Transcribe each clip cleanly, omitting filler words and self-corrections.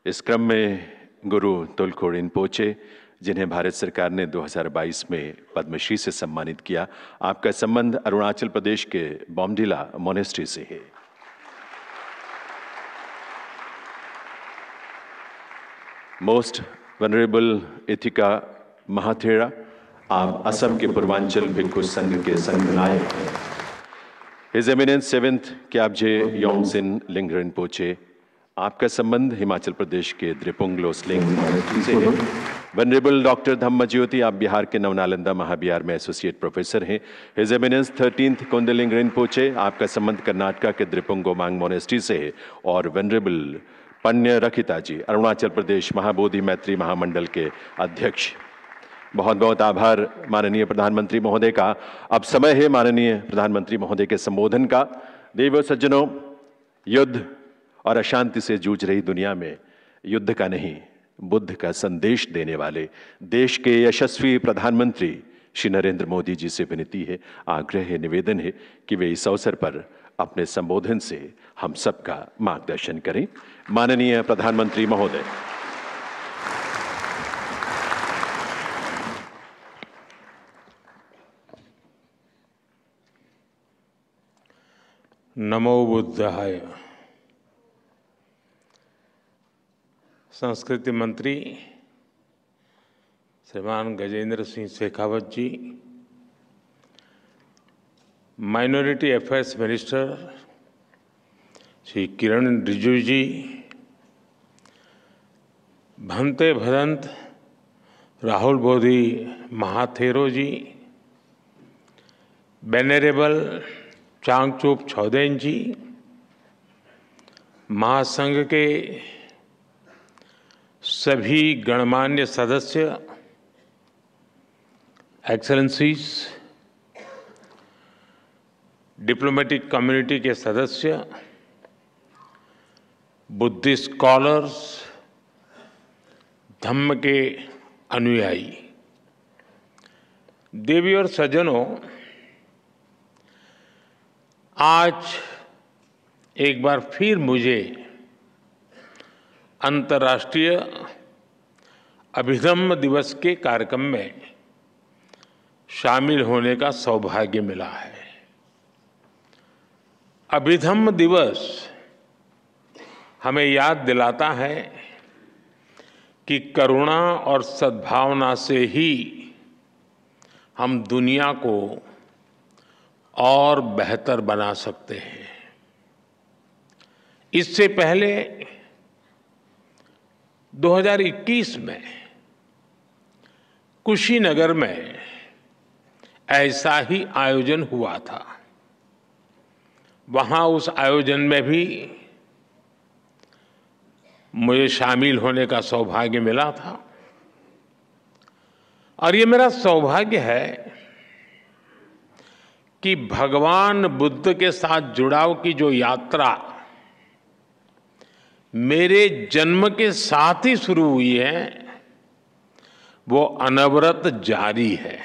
इस क्रम में गुरु तुलखो रिनपोचे, जिन्हें भारत सरकार ने 2022 में पद्मश्री से सम्मानित किया, आपका संबंध अरुणाचल प्रदेश के बोमडिला मोनेस्ट्री से है। मोस्ट वेनरेबल इथिका महाथेरा, आप असम के पूर्वांचल भिक्षु संघ के संघ नायक हैं। हिज एमिनेंस 7th क्याब्जे योंगसिन लिंग रिनपोचे, आपका संबंध हिमाचल प्रदेश के द्रिपुंग लोसलिंग मोनेस्ट्री से है। वेनरेबल डॉक्टर धम्मज्योति, आप बिहार के नवनालंदा महाविहार में एसोसिएट प्रोफेसर हैं। हिज एमिनेंस 13th कुंडलिंग रिनपोचे, आपका संबंध कर्नाटका के द्रिपुंग गोमांग मोनेस्ट्री से है। और वेनरेबल पन्य रखिता जी, अरुणाचल प्रदेश महाबोधि मैत्री महामंडल के अध्यक्ष। बहुत बहुत आभार माननीय प्रधानमंत्री महोदय का। अब समय है माननीय प्रधानमंत्री महोदय के संबोधन का। देव सज्जनों, युद्ध और अशांति से जूझ रही दुनिया में युद्ध का नहीं, बुद्ध का संदेश देने वाले देश के यशस्वी प्रधानमंत्री श्री नरेंद्र मोदी जी से विनती है, आग्रह है, निवेदन है कि वे इस अवसर पर अपने संबोधन से हम सबका मार्गदर्शन करें। माननीय प्रधानमंत्री महोदय। नमो बुद्धाय। संस्कृति मंत्री श्रीमान गजेंद्र सिंह शेखावत जी, minority affairs minister Shri Kiran Rijiju जी, भंते भदंत राहुल बोधी महाथेरो जी, वेनरेबल चांगचुप छौदेन जी, महासंघ के सभी गणमान्य सदस्य, एक्सेलेंसीज, डिप्लोमेटिक कम्युनिटी के सदस्य, बुद्धिस्ट स्कॉलर्स, धम्म के अनुयायी, देवी और सज्जनों, आज एक बार फिर मुझे अंतर्राष्ट्रीय अभिधम्म दिवस के कार्यक्रम में शामिल होने का सौभाग्य मिला है। अभिधम्म दिवस हमें याद दिलाता है कि करुणा और सद्भावना से ही हम दुनिया को और बेहतर बना सकते हैं। इससे पहले 2021 में कुशीनगर में ऐसा ही आयोजन हुआ था। वहां उस आयोजन में भी मुझे शामिल होने का सौभाग्य मिला था। और ये मेरा सौभाग्य है कि भगवान बुद्ध के साथ जुड़ाव की जो यात्रा मेरे जन्म के साथ ही शुरू हुई है, वो अनवरत जारी है।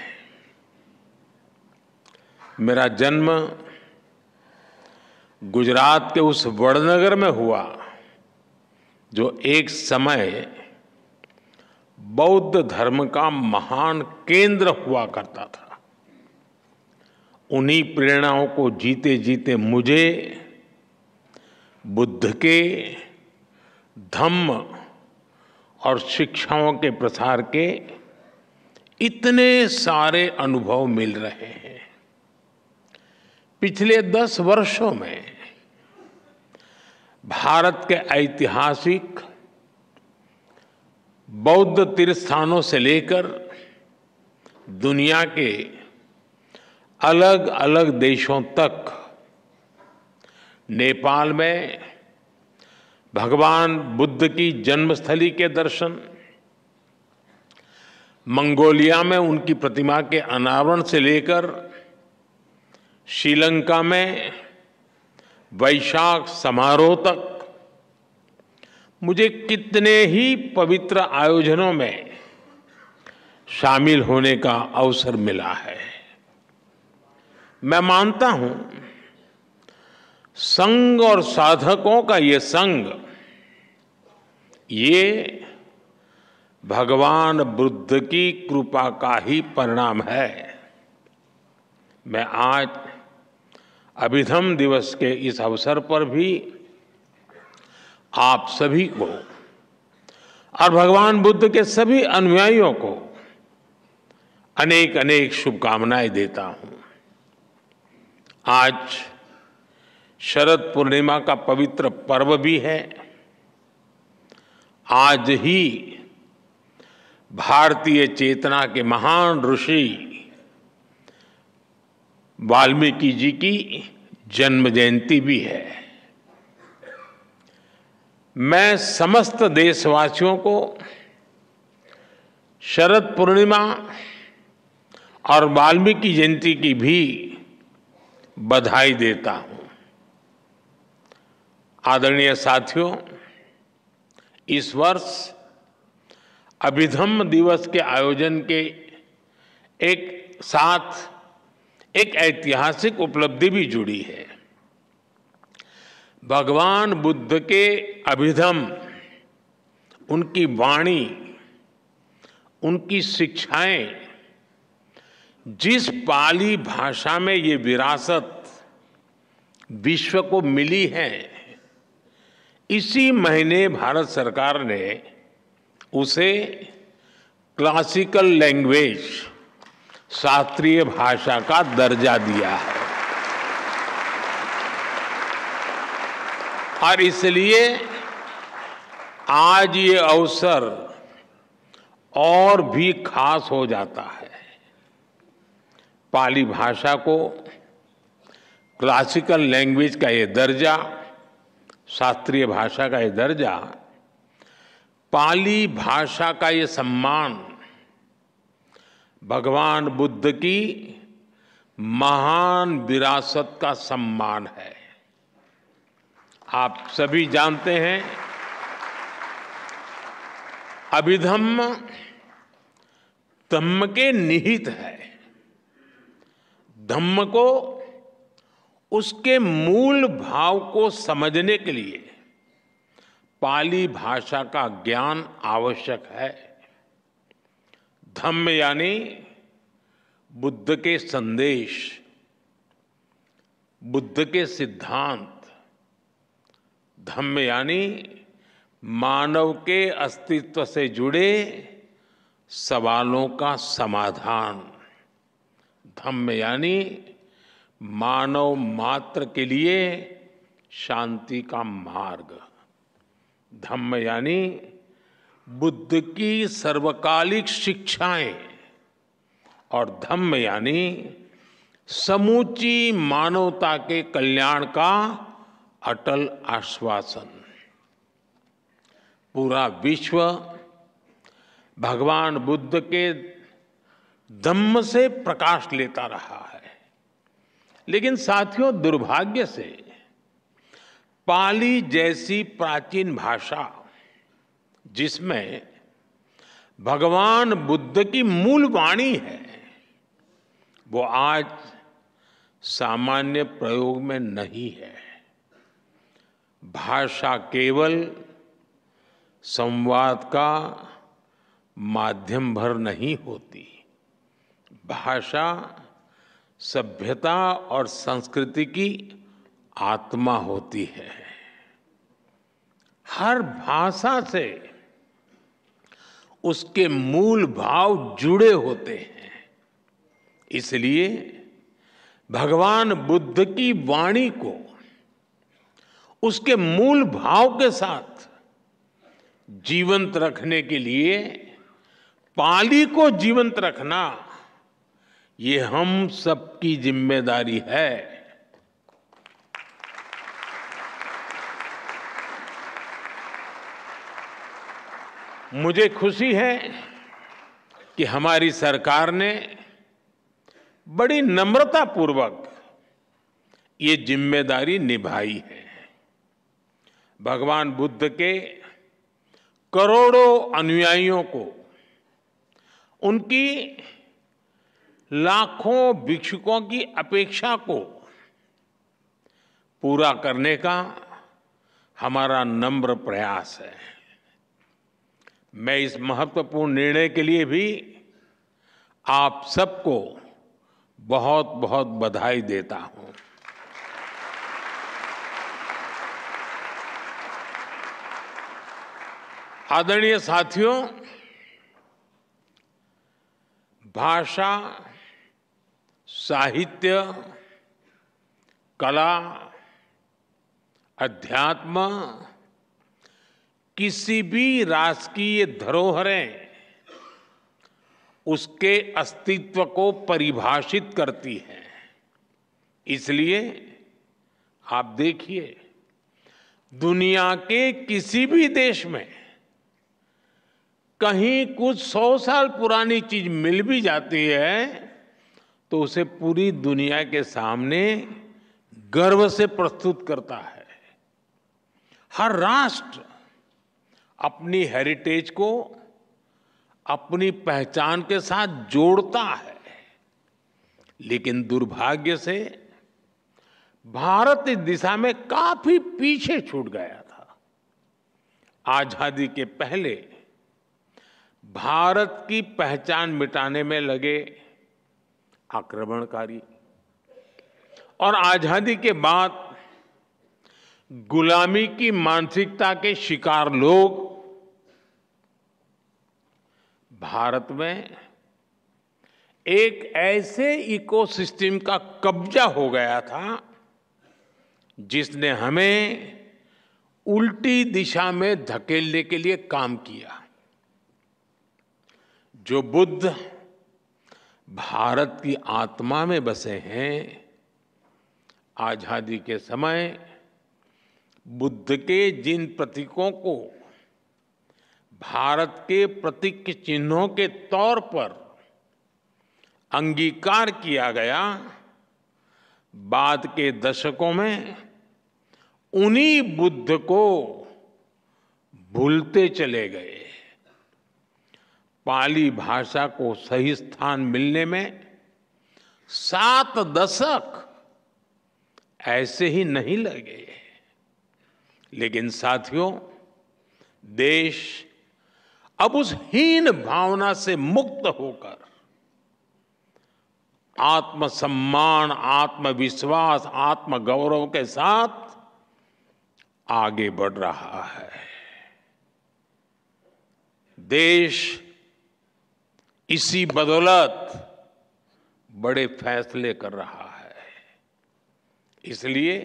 मेरा जन्म गुजरात के उस वडनगर में हुआ जो एक समय बौद्ध धर्म का महान केंद्र हुआ करता था। उन्हीं प्रेरणाओं को जीते जीते मुझे बुद्ध के धम्म और शिक्षाओं के प्रसार के इतने सारे अनुभव मिल रहे हैं। पिछले 10 वर्षों में भारत के ऐतिहासिक बौद्ध तीर्थस्थानों से लेकर दुनिया के अलग अलग देशों तक, नेपाल में भगवान बुद्ध की जन्मस्थली के दर्शन, मंगोलिया में उनकी प्रतिमा के अनावरण से लेकर श्रीलंका में वैशाख समारोह तक, मुझे कितने ही पवित्र आयोजनों में शामिल होने का अवसर मिला है। मैं मानता हूं संघ और साधकों का ये संग ये भगवान बुद्ध की कृपा का ही परिणाम है। मैं आज अभिधम्म दिवस के इस अवसर पर भी आप सभी को और भगवान बुद्ध के सभी अनुयायियों को अनेक अनेक शुभकामनाएं देता हूं। आज शरद पूर्णिमा का पवित्र पर्व भी है। आज ही भारतीय चेतना के महान ऋषि वाल्मीकि जी की जन्म जयंती भी है। मैं समस्त देशवासियों को शरद पूर्णिमा और वाल्मीकि जयंती की भी बधाई देता हूं। आदरणीय साथियों, इस वर्ष अभिधम्म दिवस के आयोजन के एक साथ एक ऐतिहासिक उपलब्धि भी जुड़ी है। भगवान बुद्ध के अभिधम्म, उनकी वाणी, उनकी शिक्षाएं जिस पाली भाषा में ये विरासत विश्व को मिली है, इसी महीने भारत सरकार ने उसे क्लासिकल लैंग्वेज, शास्त्रीय भाषा का दर्जा दिया है। और इसलिए आज ये अवसर और भी खास हो जाता है। पाली भाषा को क्लासिकल लैंग्वेज का ये दर्जा, शास्त्रीय भाषा का ये दर्जा, पाली भाषा का ये सम्मान भगवान बुद्ध की महान विरासत का सम्मान है। आप सभी जानते हैं, अभिधम्म धम्म के निहित है। धम्म को, उसके मूल भाव को समझने के लिए पाली भाषा का ज्ञान आवश्यक है। धम्म यानी बुद्ध के संदेश, बुद्ध के सिद्धांत। धम्म यानी मानव के अस्तित्व से जुड़े सवालों का समाधान। धम्म यानी मानव मात्र के लिए शांति का मार्ग। धम्म यानी बुद्ध की सर्वकालिक शिक्षाएं। और धम्म यानी समूची मानवता के कल्याण का अटल आश्वासन। पूरा विश्व भगवान बुद्ध के धम्म से प्रकाश लेता रहा है। लेकिन साथियों, दुर्भाग्य से पाली जैसी प्राचीन भाषा, जिसमें भगवान बुद्ध की मूल वाणी है, वो आज सामान्य प्रयोग में नहीं है। भाषा केवल संवाद का माध्यम भर नहीं होती। भाषा सभ्यता और संस्कृति की आत्मा होती है। हर भाषा से उसके मूल भाव जुड़े होते हैं। इसलिए भगवान बुद्ध की वाणी को उसके मूल भाव के साथ जीवंत रखने के लिए पाली को जीवंत रखना, ये हम सबकी जिम्मेदारी है। मुझे खुशी है कि हमारी सरकार ने बड़ी नम्रतापूर्वक ये जिम्मेदारी निभाई है। भगवान बुद्ध के करोड़ों अनुयायियों को, उनकी लाखों भिक्षुकों की अपेक्षा को पूरा करने का हमारा नम्र प्रयास है। मैं इस महत्वपूर्ण निर्णय के लिए भी आप सबको बहुत बहुत बधाई देता हूं। आदरणीय साथियों, भाषा, साहित्य, कला, अध्यात्म, किसी भी राष्ट्र की ये धरोहरें उसके अस्तित्व को परिभाषित करती हैं। इसलिए आप देखिए, दुनिया के किसी भी देश में कहीं कुछ 100 साल पुरानी चीज मिल भी जाती है तो उसे पूरी दुनिया के सामने गर्व से प्रस्तुत करता है। हर राष्ट्र अपनी हेरिटेज को अपनी पहचान के साथ जोड़ता है, लेकिन दुर्भाग्य से भारत इस दिशा में काफी पीछे छूट गया था। आजादी के पहले भारत की पहचान मिटाने में लगे आक्रमणकारी और आजादी के बाद गुलामी की मानसिकता के शिकार लोग भारत में एक ऐसे इकोसिस्टम का कब्जा हो गया था जिसने हमें उल्टी दिशा में धकेलने के लिए काम किया। जो बुद्ध भारत की आत्मा में बसे हैं, आजादी के समय बुद्ध के जिन प्रतीकों को भारत के प्रतीक चिन्हों के तौर पर अंगीकार किया गया, बाद के दशकों में उन्हीं बुद्ध को भूलते चले गए। पाली भाषा को सही स्थान मिलने में 7 दशक ऐसे ही नहीं लगे। लेकिन साथियों, देश अब उस हीन भावना से मुक्त होकर आत्मसम्मान, आत्मविश्वास, आत्मगौरव के साथ आगे बढ़ रहा है। देश इसी बदौलत बड़े फैसले कर रहा है। इसलिए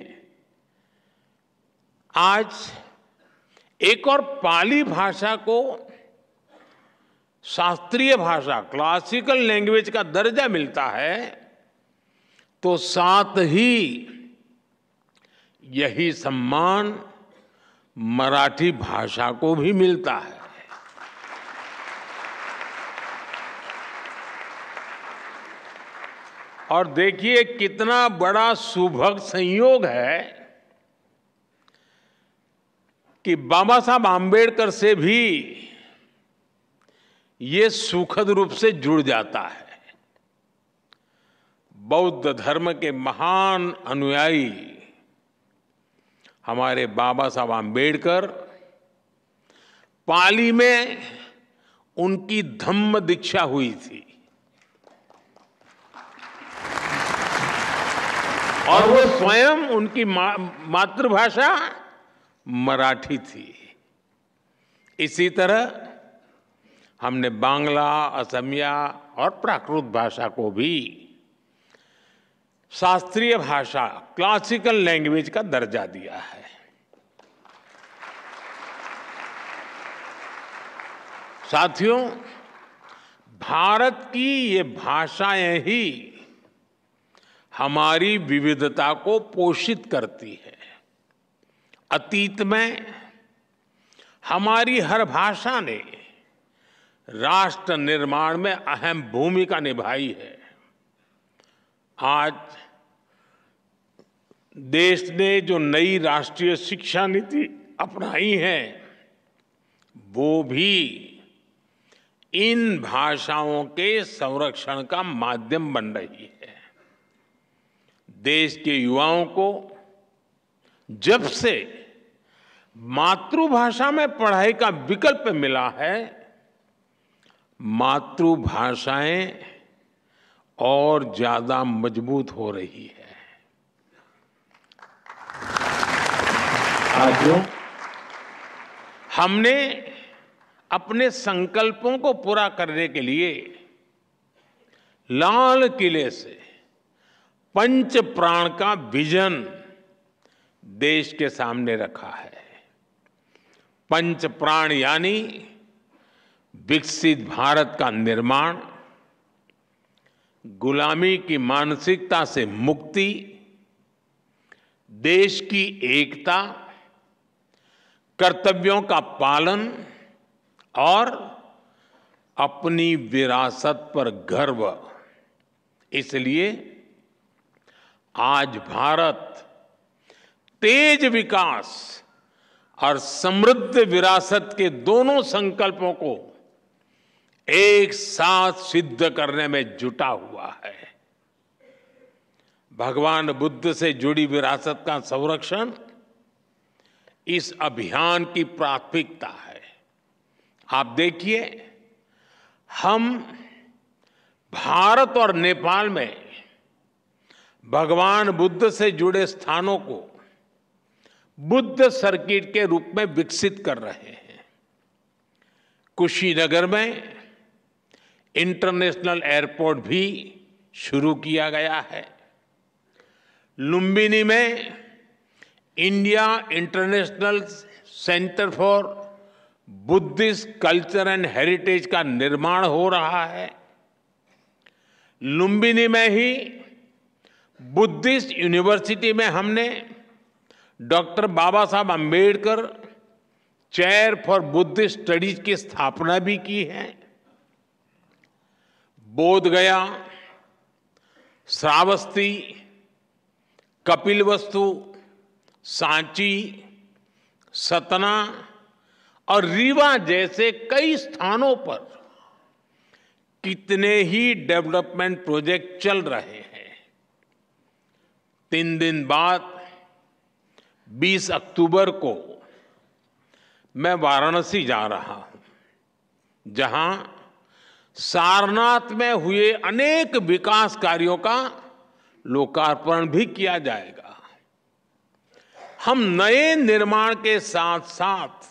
आज एक और पाली भाषा को शास्त्रीय भाषा, क्लासिकल लैंग्वेज का दर्जा मिलता है, तो साथ ही यही सम्मान मराठी भाषा को भी मिलता है। और देखिए कितना बड़ा सुभग संयोग है कि बाबा साहब आम्बेडकर से भी ये सुखद रूप से जुड़ जाता है। बौद्ध धर्म के महान अनुयायी हमारे बाबा साहब आम्बेडकर, पाली में उनकी धम्म दीक्षा हुई थी और वो स्वयं उनकी मातृभाषा मराठी थी। इसी तरह हमने बांग्ला, असमिया और प्राकृत भाषा को भी शास्त्रीय भाषा, क्लासिकल लैंग्वेज का दर्जा दिया है। साथियों, भारत की ये भाषाएं ही हमारी विविधता को पोषित करती है। अतीत में हमारी हर भाषा ने राष्ट्र निर्माण में अहम भूमिका निभाई है। आज देश ने जो नई राष्ट्रीय शिक्षा नीति अपनाई है, वो भी इन भाषाओं के संरक्षण का माध्यम बन रही है। देश के युवाओं को जब से मातृभाषा में पढ़ाई का विकल्प मिला है, मातृभाषाएं और ज्यादा मजबूत हो रही है। साथियों, हमने अपने संकल्पों को पूरा करने के लिए लाल किले से पंच प्राण का विजन देश के सामने रखा है। पंच प्राण यानी विकसित भारत का निर्माण, गुलामी की मानसिकता से मुक्ति, देश की एकता, कर्तव्यों का पालन और अपनी विरासत पर गर्व। इसलिए आज भारत तेज विकास और समृद्ध विरासत के दोनों संकल्पों को एक साथ सिद्ध करने में जुटा हुआ है। भगवान बुद्ध से जुड़ी विरासत का संरक्षण इस अभियान की प्राथमिकता है। आप देखिए, हम भारत और नेपाल में भगवान बुद्ध से जुड़े स्थानों को बुद्ध सर्किट के रूप में विकसित कर रहे हैं। कुशीनगर में इंटरनेशनल एयरपोर्ट भी शुरू किया गया है। लुम्बिनी में India international centre for Buddhist culture and heritage का निर्माण हो रहा है। लुम्बिनी में ही बुद्धिस्ट यूनिवर्सिटी में हमने डॉक्टर बाबा साहब Ambedkar chair for Buddhist studies की स्थापना भी की है। बोधगया, श्रावस्ती, कपिलवस्तु, सांची, सतना और रीवा जैसे कई स्थानों पर कितने ही डेवलपमेंट प्रोजेक्ट चल रहे हैं। 3 दिन बाद 20 अक्टूबर को मैं वाराणसी जा रहा हूं, जहां सारनाथ में हुए अनेक विकास कार्यों का लोकार्पण भी किया जाएगा। हम नए निर्माण के साथ साथ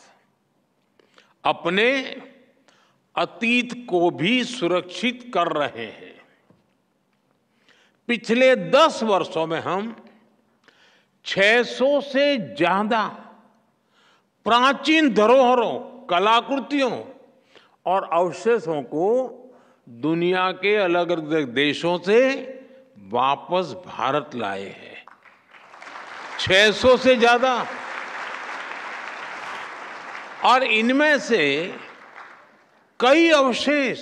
अपने अतीत को भी सुरक्षित कर रहे हैं। पिछले 10 वर्षों में हम 600 से ज्यादा प्राचीन धरोहरों, कलाकृतियों और अवशेषों को दुनिया के अलग अलग देशों से वापस भारत लाए हैं। 600 से ज्यादा। और इनमें से कई अवशेष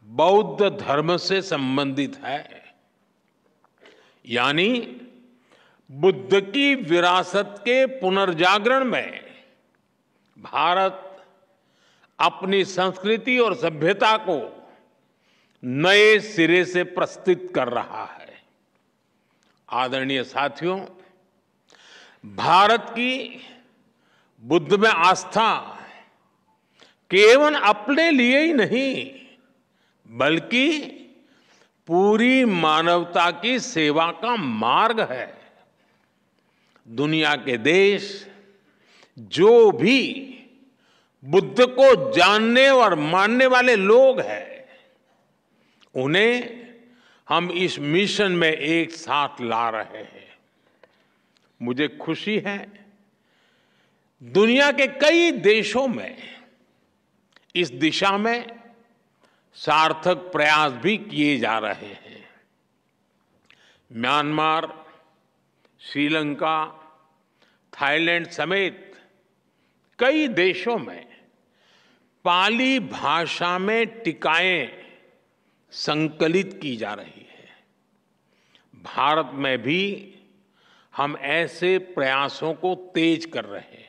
बौद्ध धर्म से संबंधित है। यानी बुद्ध की विरासत के पुनर्जागरण में भारत अपनी संस्कृति और सभ्यता को नए सिरे से प्रस्तुत कर रहा है। आदरणीय साथियों, भारत की बुद्ध में आस्था केवल अपने लिए ही नहीं, बल्कि पूरी मानवता की सेवा का मार्ग है। दुनिया के देश जो भी बुद्ध को जानने और मानने वाले लोग हैं, उन्हें हम इस मिशन में एक साथ ला रहे हैं। मुझे खुशी है, दुनिया के कई देशों में इस दिशा में सार्थक प्रयास भी किए जा रहे हैं। म्यांमार, श्रीलंका, थाईलैंड समेत कई देशों में पाली भाषा में टिकाएं संकलित की जा रही है। भारत में भी हम ऐसे प्रयासों को तेज कर रहे हैं।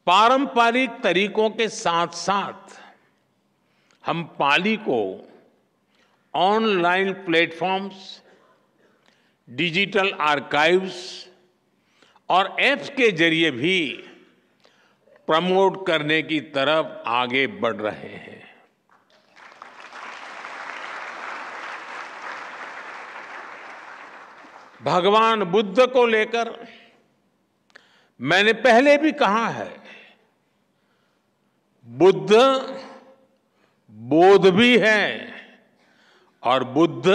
पारंपरिक तरीकों के साथ साथ हम पाली को ऑनलाइन प्लेटफॉर्म्स, डिजिटल आर्काइव्स और ऐप्स के जरिए भी प्रमोट करने की तरफ आगे बढ़ रहे हैं। भगवान बुद्ध को लेकर मैंने पहले भी कहा है, बुद्ध बोध भी है और बुद्ध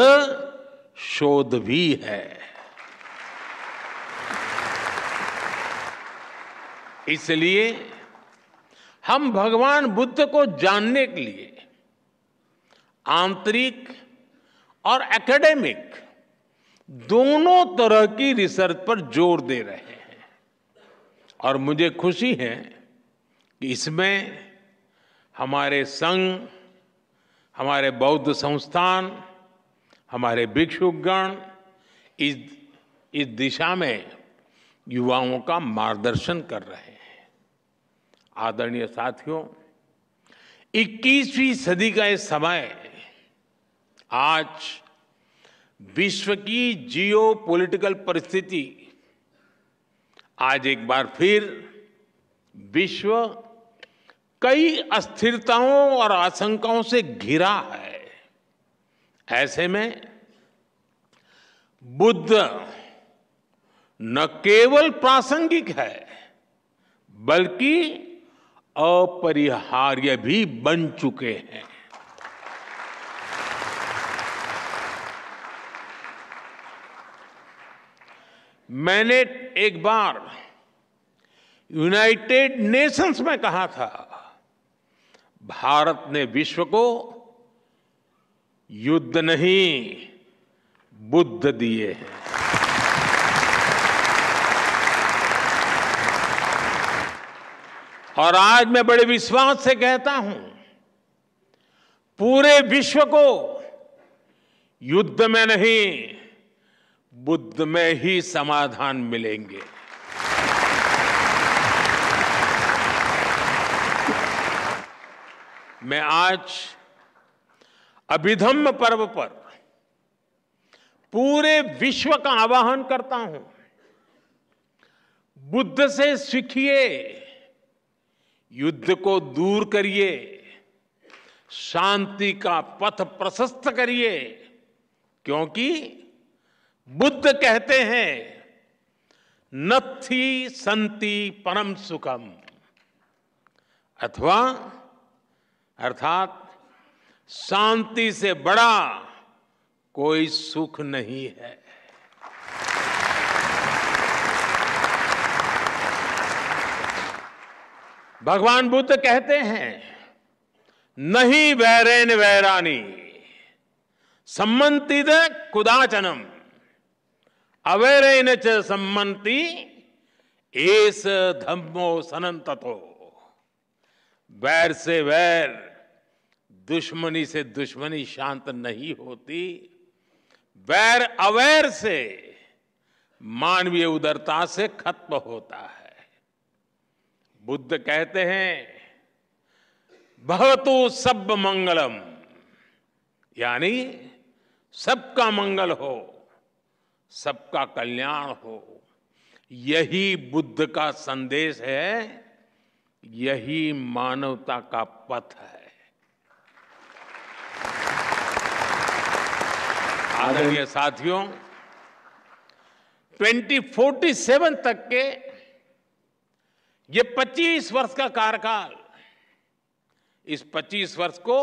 शोध भी है। इसलिए हम भगवान बुद्ध को जानने के लिए आंतरिक और एकेडमिक दोनों तरह की रिसर्च पर जोर दे रहे हैं और मुझे खुशी है कि इसमें हमारे संघ, हमारे बौद्ध संस्थान, हमारे भिक्षुगण इस दिशा में युवाओं का मार्गदर्शन कर रहे हैं। आदरणीय साथियों, 21वीं सदी का ये समय आज विश्व की जियो पॉलिटिकल परिस्थिति आज एक बार फिर विश्व कई अस्थिरताओं और आशंकाओं से घिरा है। ऐसे में बुद्ध न केवल प्रासंगिक है बल्कि अपरिहार्य भी बन चुके हैं। मैंने एक बार यूनाइटेड नेशंस में कहा था, भारत ने विश्व को युद्ध नहीं बुद्ध दिए हैं। और आज मैं बड़े विश्वास से कहता हूं, पूरे विश्व को युद्ध में नहीं बुद्ध में ही समाधान मिलेंगे। मैं आज अभिधम्म पर्व पर पूरे विश्व का आह्वान करता हूं, बुद्ध से सीखिए, युद्ध को दूर करिए, शांति का पथ प्रशस्त करिए, क्योंकि बुद्ध कहते हैं नत्थि सन्ति परम सुखम, अर्थात शांति से बड़ा कोई सुख नहीं है। भगवान बुद्ध कहते हैं नहीं वैरेन वैरानी सम्मन्तिद कुदाचनम अवैरेन च सम्मन्ति एस धम्मो सनंततो। वैर से वैर, दुश्मनी से दुश्मनी शांत नहीं होती। वैर अवैर से मानवीय उदारता से खत्म होता है। बुद्ध कहते हैं भवतु सब मंगलम, यानी सबका मंगल हो, सबका कल्याण हो। यही बुद्ध का संदेश है, यही मानवता का पथ है। आदरणीय साथियों, 2047 तक के ये 25 वर्ष का कार्यकाल, इस 25 वर्ष को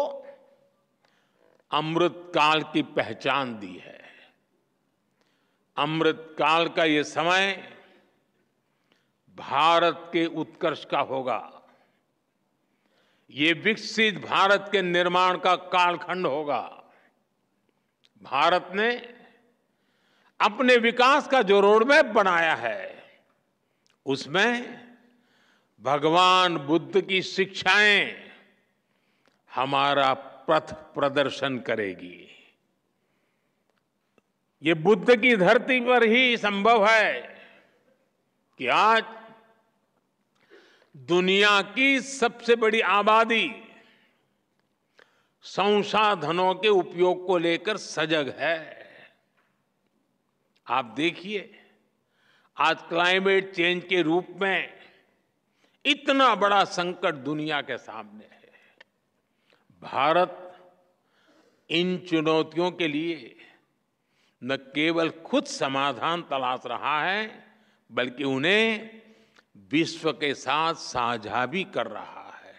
अमृत काल की पहचान दी है। अमृत काल का ये समय भारत के उत्कर्ष का होगा। ये विकसित भारत के निर्माण का कालखंड होगा। भारत ने अपने विकास का जो रोडमैप बनाया है, उसमें भगवान बुद्ध की शिक्षाएं हमारा पथ प्रदर्शन करेगी। ये बुद्ध की धरती पर ही संभव है कि आज दुनिया की सबसे बड़ी आबादी संसाधनों के उपयोग को लेकर सजग है। आप देखिए, आज क्लाइमेट चेंज के रूप में इतना बड़ा संकट दुनिया के सामने है। भारत इन चुनौतियों के लिए न केवल खुद समाधान तलाश रहा है, बल्कि उन्हें विश्व के साथ साझा भी कर रहा है।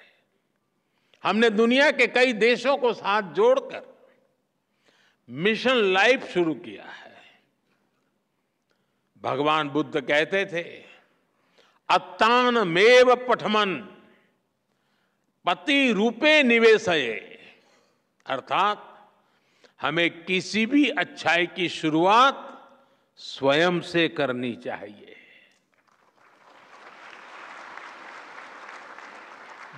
हमने दुनिया के कई देशों को साथ जोड़कर मिशन लाइफ शुरू किया है। भगवान बुद्ध कहते थे, अत्तानमेव पठमन पति रूपे निवेशये, अर्थात हमें किसी भी अच्छाई की शुरुआत स्वयं से करनी चाहिए।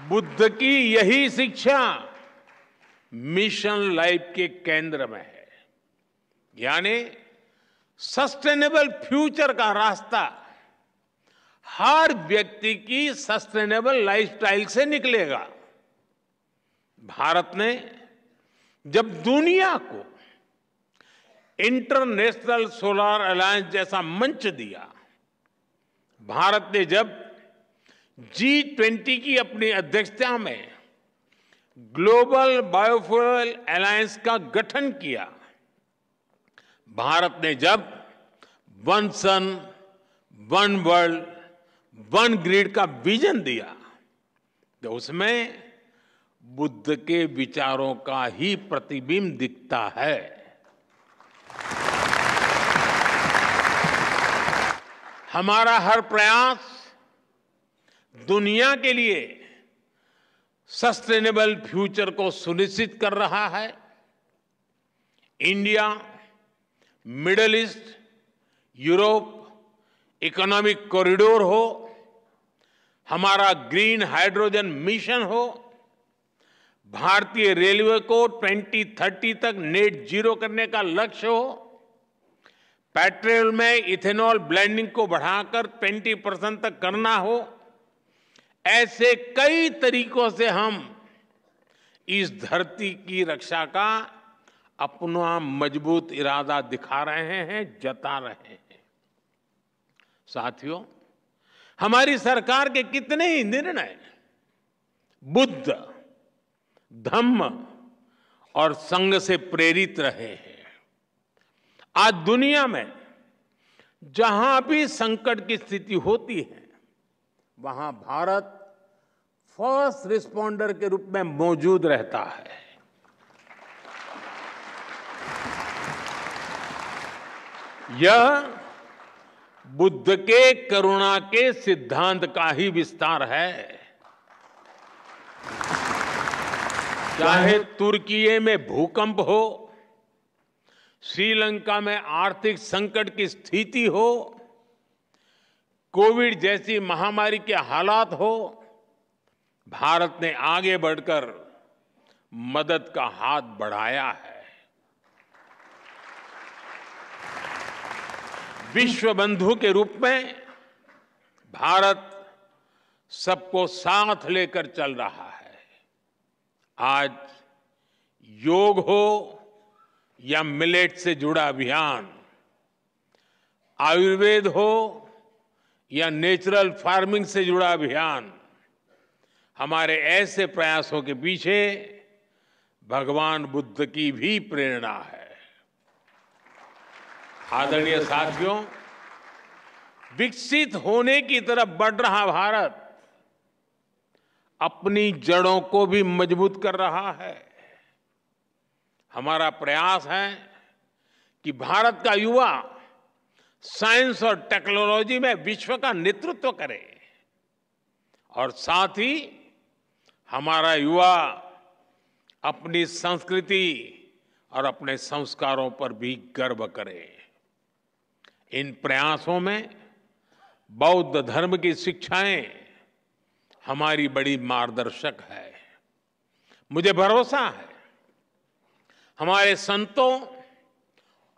बुद्ध की यही शिक्षा मिशन लाइफ के केंद्र में है, यानी सस्टेनेबल फ्यूचर का रास्ता हर व्यक्ति की सस्टेनेबल लाइफस्टाइल से निकलेगा। भारत ने जब दुनिया को इंटरनेशनल सोलर अलायंस जैसा मंच दिया, भारत ने जब G20 की अपनी अध्यक्षता में ग्लोबल बायोफ्यूल अलायंस का गठन किया, भारत ने जब one sun one world one grid का विजन दिया, तो उसमें बुद्ध के विचारों का ही प्रतिबिंब दिखता है। हमारा हर प्रयास दुनिया के लिए सस्टेनेबल फ्यूचर को सुनिश्चित कर रहा है। India, middle east, Europe economic corridor हो, हमारा ग्रीन हाइड्रोजन मिशन हो, भारतीय रेलवे को 2030 तक नेट जीरो करने का लक्ष्य हो, पेट्रोल में इथेनॉल ब्लेंडिंग को बढ़ाकर 20% तक करना हो, ऐसे कई तरीकों से हम इस धरती की रक्षा का अपना मजबूत इरादा दिखा रहे हैं, जता रहे हैं। साथियों, हमारी सरकार के कितने ही निर्णय बुद्ध, धम्म और संघ से प्रेरित रहे हैं। आज दुनिया में जहां भी संकट की स्थिति होती है, वहां भारत फर्स्ट रिस्पॉन्डर के रूप में मौजूद रहता है। यह बुद्ध के करुणा के सिद्धांत का ही विस्तार है। चाहे तुर्की में भूकंप हो, श्रीलंका में आर्थिक संकट की स्थिति हो, कोविड जैसी महामारी के हालात हो, भारत ने आगे बढ़कर मदद का हाथ बढ़ाया है। विश्व बंधु के रूप में भारत सबको साथ लेकर चल रहा है। आज योग हो या मिलेट से जुड़ा अभियान, आयुर्वेद हो या नेचुरल फार्मिंग से जुड़ा अभियान, हमारे ऐसे प्रयासों के पीछे भगवान बुद्ध की भी प्रेरणा है। आदरणीय साथियों, विकसित होने की तरफ बढ़ रहा भारत अपनी जड़ों को भी मजबूत कर रहा है। हमारा प्रयास है कि भारत का युवा साइंस और टेक्नोलॉजी में विश्व का नेतृत्व करे, और साथ ही हमारा युवा अपनी संस्कृति और अपने संस्कारों पर भी गर्व करे। इन प्रयासों में बौद्ध धर्म की शिक्षाएं हमारी बड़ी मार्गदर्शक है। मुझे भरोसा है हमारे संतों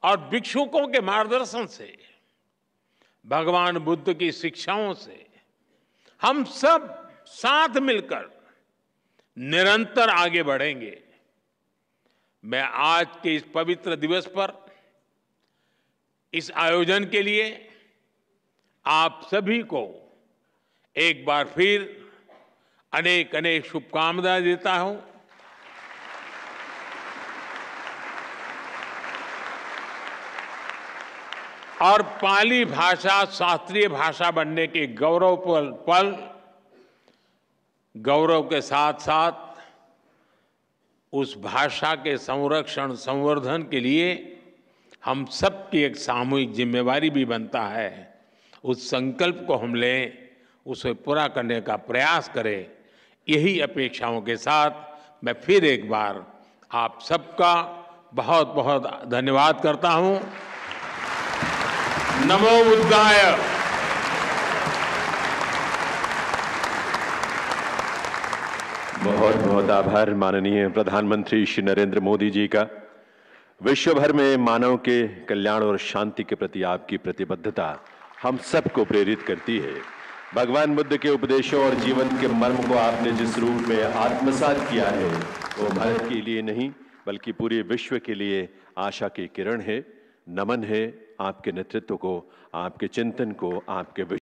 और भिक्षुकों के मार्गदर्शन से, भगवान बुद्ध की शिक्षाओं से हम सब साथ मिलकर निरंतर आगे बढ़ेंगे। मैं आज के इस पवित्र दिवस पर इस आयोजन के लिए आप सभी को एक बार फिर अनेक अनेक शुभकामनाएं देता हूं। और पाली भाषा शास्त्रीय भाषा बनने के गौरव के साथ साथ उस भाषा के संरक्षण संवर्धन के लिए हम सबकी एक सामूहिक जिम्मेवारी भी बनता है। उस संकल्प को हम लें, उसे पूरा करने का प्रयास करें। यही अपेक्षाओं के साथ मैं फिर एक बार आप सबका बहुत बहुत धन्यवाद करता हूं। नमो बुद्धाय। बहुत बहुत आभार माननीय प्रधानमंत्री श्री नरेंद्र मोदी जी का। विश्व भर में मानव के कल्याण और शांति के प्रति आपकी प्रतिबद्धता हम सबको प्रेरित करती है। भगवान बुद्ध के उपदेशों और जीवन के मर्म को आपने जिस रूप में आत्मसात किया है वो भारत के लिए नहीं बल्कि पूरे विश्व के लिए आशा की किरण है। नमन है आपके नेतृत्व को, आपके चिंतन को, आपके